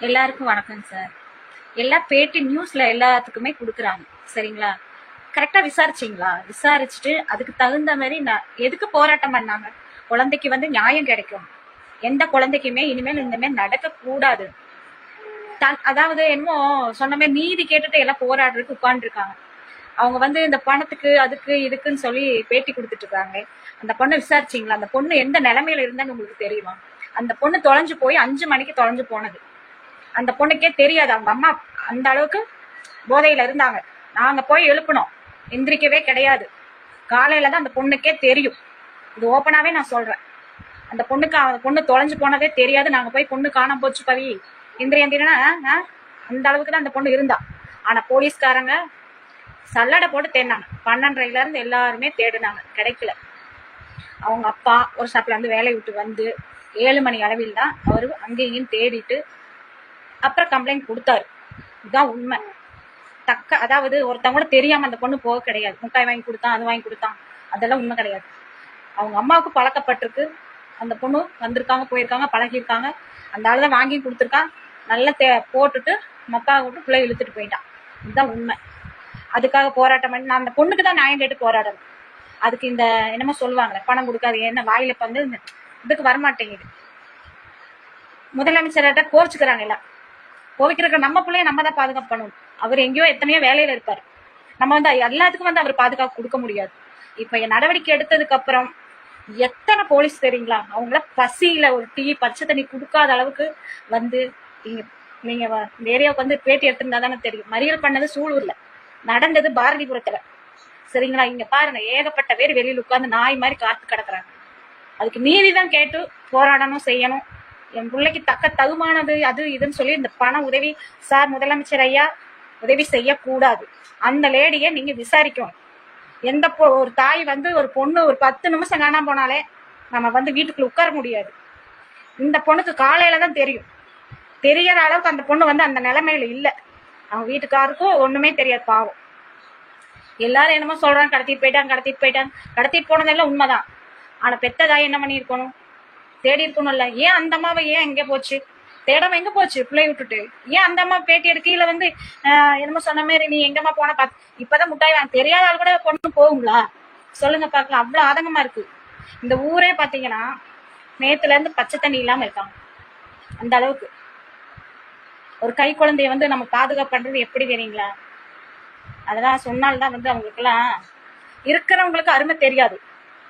எல்லாருக்கும் வணக்கம் சார். எல்லா பேட்டி நியூஸ்ல எல்லாத்துக்குமே கொடுக்குறாங்க, சரிங்களா? கரெக்டா விசாரிச்சிங்களா? விசாரிச்சுட்டு அதுக்கு தகுந்த மாதிரி எதுக்கு போராட்டம் பண்ணாங்க? குழந்தைக்கு நியாயம் கிடைக்கும். எந்த குழந்தைக்குமே இனிமேல் இந்த மாதிரி நடக்க கூடாது. அதாவது என்னமோ சொன்ன மாதிரி நீதி கேட்டுட்டு எல்லாம் போராடுறதுக்கு உட்கார்ந்துருக்காங்க. அவங்க இந்த பணத்துக்கு அதுக்கு இதுக்குன்னு சொல்லி பேட்டி கொடுத்துட்டு இருக்காங்க. அந்த பொண்ணை விசாரிச்சிங்களா? அந்த பொண்ணு எந்த நிலைமையில இருந்தான்னு உங்களுக்கு தெரியுமா? அந்த பொண்ணு தொலைஞ்சு போய் 5 மணிக்கு தொலைஞ்சு போனது. அந்த பொண்ணுக்கே தெரியாது. அவங்க அம்மா அந்த அளவுக்கு போதையில இருந்தாங்க. நாங்க போய் எழுப்பணும், எந்திரிக்கவே கிடையாது. காலையில தான் அந்த பொண்ணுக்கே தெரியும். இது ஓப்பனாவே நான் சொல்றேன். அந்த பொண்ணு தொலைஞ்சு போனதே தெரியாது. நாங்க போய் பொண்ணு காணாம போச்சு பவி எந்திரினா அந்த அளவுக்கு தான் அந்த பொண்ணு இருந்தா. ஆனா போலீஸ்காரங்க சல்லடை போட்டு தேடினாங்க. 12:30 இருந்து எல்லாருமே தேடினாங்க, கிடைக்கல. அவங்க அப்பா ஒரு ஷாப்ல இருந்து வேலையை விட்டு வந்து 7 மணி அளவில் தான் அவரு அங்கேயும் தேடிட்டு அப்புறம் கம்ப்ளைண்ட் கொடுத்தாரு. இதுதான் உண்மை. அதாவது ஒருத்தவங்க தெரியாம அந்த பொண்ணு போக கிடையாது. முட்டாய் வாங்கி கொடுத்தான், அது வாங்கி கொடுத்தான், அதெல்லாம் உண்மை கிடையாது. அவங்க அம்மாவுக்கு பழக்கப்பட்டிருக்கு. அந்த பொண்ணு வந்திருக்காங்க, போயிருக்காங்க, பழகிருக்காங்க. அந்த ஆள் தான் வாங்கி கொடுத்துருக்கான். நல்லா போட்டுட்டு மப்பா விட்டு பிள்ளை இழுத்துட்டு போயிட்டான். இதுதான் உண்மை. அதுக்காக போராட்டம் பண்ணி நான் அந்த பொண்ணுக்கு தான் நியாயம் கேட்டு போராடணும். அதுக்கு இந்த என்னமோ சொல்லுவாங்க, பணம் கொடுக்காது, என்ன வாயில இதுக்கு வரமாட்டேங்குது. முதலமைச்சர்கிட்ட கோவிச்சுக்கிறாங்க எல்லாம். கோவிக்கிறக்க நம்ம பிள்ளைய நம்ம தான் பாதுகாப்பு பண்ணணும். அவர் எங்கேயோ எத்தனையோ வேலையில இருப்பாரு. நம்ம எல்லாத்துக்கும் அவர் பாதுகாப்பு கொடுக்க முடியாது. இப்ப நடவடிக்கை எடுத்ததுக்கு அப்புறம் எத்தனை போலீஸ் தெரியுங்களா? அவங்கள பசியில ஒரு டீ பச்சை தண்ணி கொடுக்காத அளவுக்கு நீங்க இந்த ஏரியாவுக்கு பேட்டி எடுத்திருந்தா தானே தெரியும். மறியல் பண்ணது சூலூர்ல, நடந்தது பாரதிபுரத்துல, சரிங்களா? இங்க பாருங்க, ஏகப்பட்ட பேர் வெளியில உட்கார்ந்து நாய் மாதிரி காத்து கிடக்குறாங்க. அதுக்கு நீதிதான் கேட்டு போராடணும், செய்யணும். என் பிள்ளைக்கு தக்க தகுமானது அது இதுன்னு சொல்லி இந்த பண உதவி சார் முதலமைச்சர் ஐயா உதவி செய்யக்கூடாது. அந்த லேடியை நீங்க விசாரிக்கணும். எந்த ஒரு தாய் ஒரு பொண்ணு ஒரு 10 நிமிஷம் காணாம போனாலே நம்ம வீட்டுக்குள்ள உட்கார முடியாது. இந்த பொண்ணுக்கு காலையில தான் தெரியும். தெரியற அளவுக்கு அந்த பொண்ணு அந்த நிலைமையில இல்ல. அவங்க வீட்டுக்காருக்கும் ஒண்ணுமே தெரியாது, பாவம். எல்லாரும் என்னமோ சொல்றாங்க, கடத்திட்டு போயிட்டாங்க. போனதெல்லாம் உண்மைதான். ஆனா பெத்த தாய் என்ன பண்ணி இருக்கணும்? தேடி இருக்கணும்ல. ஏன் அந்த அம்மாவை ஏன் எங்க போச்சு? தேடாம எங்க போச்சு? பிள்ளை விட்டுட்டு ஏன் அந்த அம்மா பேட்டி எடுக்கல? என்னமோ சொன்ன மாதிரி நீ எங்கம்மா போன இப்பதான் முட்டாய் வாங்க தெரியாத ஆள் கூட பொண்ணு போகுங்களா? சொல்லுங்க பாக்கலாம். அவ்வளவு ஆதங்கமா இருக்கு. இந்த ஊரே பாத்தீங்கன்னா நேத்துல இருந்து பச்சை தண்ணி இல்லாம இருக்காங்க. அந்த அளவுக்கு ஒரு கை குழந்தைய நம்ம பாதுகாப்பு பண்றது எப்படி தெரியுங்களா? அதெல்லாம் சொன்னால்தான் அவங்களுக்கு எல்லாம் இருக்கிறவங்களுக்கு அருமை தெரியாது.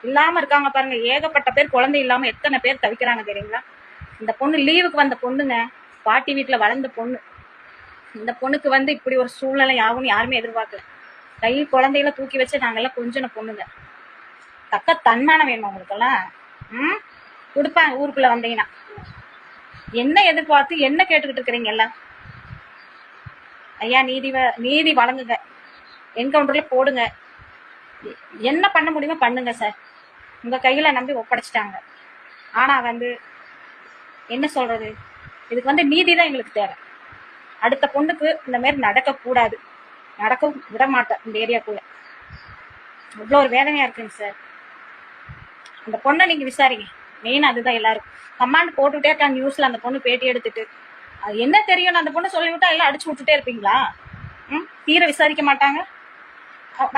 இல்லாம இருக்காங்க பாருங்க. ஏகப்பட்ட பேர் குழந்தை இல்லாம எத்தனை பேர் தவிக்கிறாங்க தெரியுங்களா? இந்த பொண்ணு லீவுக்கு வந்த பொண்ணுங்க, பாட்டி வீட்டுல வளர்ந்த பொண்ணு. இந்த பொண்ணுக்கு இப்படி ஒரு சூழ்நிலை ஆகும்னு யாருமே எதிர்பார்க்கல. கை குழந்தைகளை தூக்கி வச்சு நாங்கெல்லாம் கொஞ்சம் பொண்ணுங்க. தக்க தன்மானம் வேணும் அவங்களுக்கெல்லாம். கொடுப்பாங்க ஊருக்குள்ள வந்தீங்கன்னா. என்ன எதிர்பார்த்து என்ன கேட்டுக்கிட்டு இருக்கிறீங்க எல்லாம்? ஐயா நீதி வழங்குங்க, என்கவுண்டர்ல போடுங்க. என்ன பண்ண முடியுமோ பண்ணுங்க சார். உங்க கையில நம்பி ஒப்படைச்சிட்டாங்க. ஆனா என்ன சொல்றது, இதுக்கு நீதி தான் எங்களுக்கு தேவை. அடுத்த பொண்ணுக்கு இந்த மாதிரி நடக்க கூடாது, நடக்க விட மாட்டேன் இந்த ஏரியாக்குள்ள. அவ்வளோ ஒரு வேதனையா இருக்குங்க சார். அந்த பொண்ணை நீங்க விசாரிங்க. மெயின் அதுதான். எல்லாரும் கமாண்ட் போட்டுட்டே இருக்காங்க நியூஸ்ல. அந்த பொண்ணு பேட்டி எடுத்துட்டு அது என்ன தெரியும் அந்த பொண்ணு சொல்லிவிட்டா எல்லாம் அடிச்சு விட்டுட்டே இருப்பீங்களா? தீர விசாரிக்க மாட்டாங்க.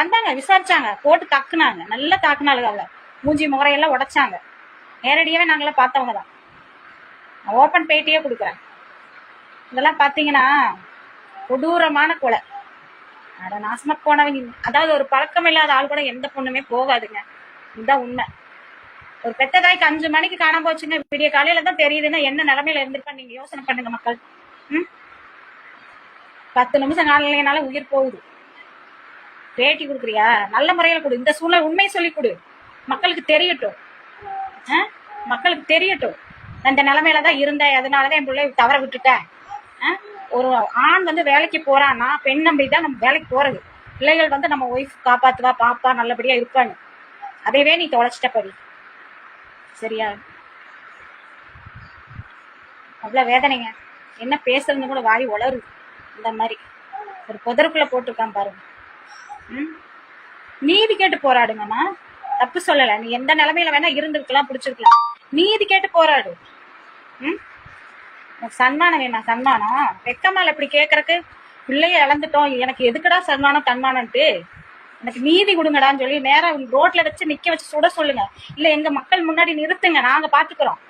வந்தாங்க, விசாரிச்சாங்க, போட்டு தாக்குனாங்க, நல்லா தாக்குனாளுங்க. அவளை மூஞ்சி முகரையெல்லாம் உடைச்சாங்க. நேரடியாவே நாங்களாம் பார்த்தவங்க தான். ஓப்பன் பேட்டியே கொடுக்குறேன். இதெல்லாம் பார்த்தீங்கன்னா கொடூரமான கொலை. அட நாசமா போனவங்க. அதாவது ஒரு பழக்கம் இல்லாத ஆள் கூட எந்த பொண்ணுமே போகாதுங்க. இதுதான் உண்மை. ஒரு பெத்த தாய்க்கு 5 மணிக்கு காணாம போச்சுங்க, விடிய காலையில தான் தெரியுதுன்னா என்ன நிலைமையில இருந்திருப்பா நீங்க யோசனை பண்ணுங்க மக்கள். 10 நிமிஷம் காலையினால உயிர் போகுது. பேட்டி கொடுக்குறியா? நல்ல முறையில கொடு. இந்த சூழ்நிலை உண்மையை சொல்லி கொடு. மக்களுக்கு தெரியட்டும். மக்களுக்கு தெரியட்டும் அந்த நிலைமையிலதான் இருந்தேன், அதனாலதான் என் பிள்ளை தவற விட்டுட்டேன். ஒரு ஆண் வேலைக்கு போறான்னா பெண் நம்பி தான் நம்ம வேலைக்கு போறது. பிள்ளைகள் நம்ம ஒய்ஃப் காப்பாத்துவா, பாப்பா நல்லபடியா இருப்பாங்க. அதையவே நீ தொலைச்சிட்ட படி. சரியா? அவ்வளவு வேதனைங்க. என்ன பேசுறதுன்னு கூட வாய் உளரு. இந்த மாதிரி ஒரு புதருக்குள்ள போட்டிருக்கான் பாருங்க. நீதி கேட்டு போராடுங்கம்மா. தப்பு சொல்லல. நீ எந்த நிலைமையில வேணா இருந்திருக்கலாம், பிடிச்சிருக்கலாம். நீதி கேட்டு போராடு. உனக்கு சன்மானம் வேணா? சன்மானம் வெக்கமால இப்படி கேட்கறக்கு? பிள்ளைய இழந்துட்டோம், எனக்கு எதுக்குடா சன்மானம் தன்மானம்ட்டு? எனக்கு நீதி கொடுங்கடான்னு சொல்லி நேரம் ரோட்ல வச்சு நிக்க வச்சு சுட சொல்லுங்க. இல்ல எங்க மக்கள் முன்னாடி நிறுத்துங்க, நாங்க பாத்துக்கிறோம்.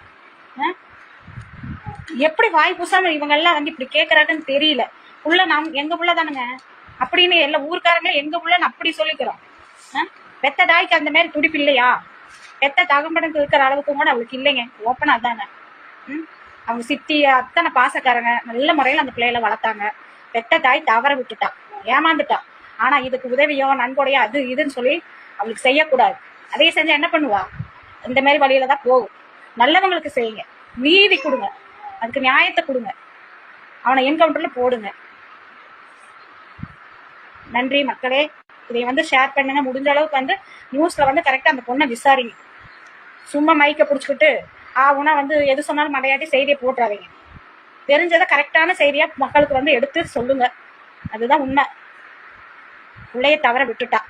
எப்படி வாய் பூசாம இவங்க எல்லாம் வந்து இப்படி கேட்கறாங்கன்னு தெரியல. புள்ள எங்க புள்ள தானுங்க அப்படின்னு எல்லா ஊருக்காரங்களும் எங்க புள்ளன்னு அப்படி சொல்லிக்கிறோம். பெத்த தாய்க்கு அந்த மாதிரி துடிப்பு இல்லையா? பெத்த தகம்படம் இருக்கிற அளவுக்கு கூட அவளுக்கு இல்லைங்க. ஓப்பனா தாங்க. அவங்க சித்தி அத்தனை பாசக்காரங்க நல்ல முறையில அந்த பிள்ளைகளை வளர்த்தாங்க. பெத்த தாய் தவற விட்டுட்டா, ஏமாந்துட்டா. ஆனா இதுக்கு உதவியோ நன்கொடையோ அது இதுன்னு சொல்லி அவளுக்கு செய்யக்கூடாது. அதே செஞ்சா என்ன பண்ணுவா? இந்த மாதிரி வழியில தான் போகும். நல்லவங்களுக்கு செய்யுங்க, நீதி கொடுங்க, அதுக்கு நியாயத்தை கொடுங்க, அவனை என்கவுண்டர்ல போடுங்க. நன்றி மக்களே. இதை வந்து ஷேர் பண்ணுங்க. முடிஞ்ச அளவுக்கு வந்து நியூஸ்ல வந்து கரெக்டா அந்த பொண்ணை விசாரிங்க. சும்மா மைக்க பிடிச்சிக்கிட்டு உனா வந்து எது சொன்னாலும் மடையாட்டி செய்தியை போட்டுறாதீங்க. தெரிஞ்சதை கரெக்டான செய்தியா மக்களுக்கு வந்து எடுத்து சொல்லுங்க. அதுதான் உண்மை. பிள்ளைய தவற விட்டுட்டா.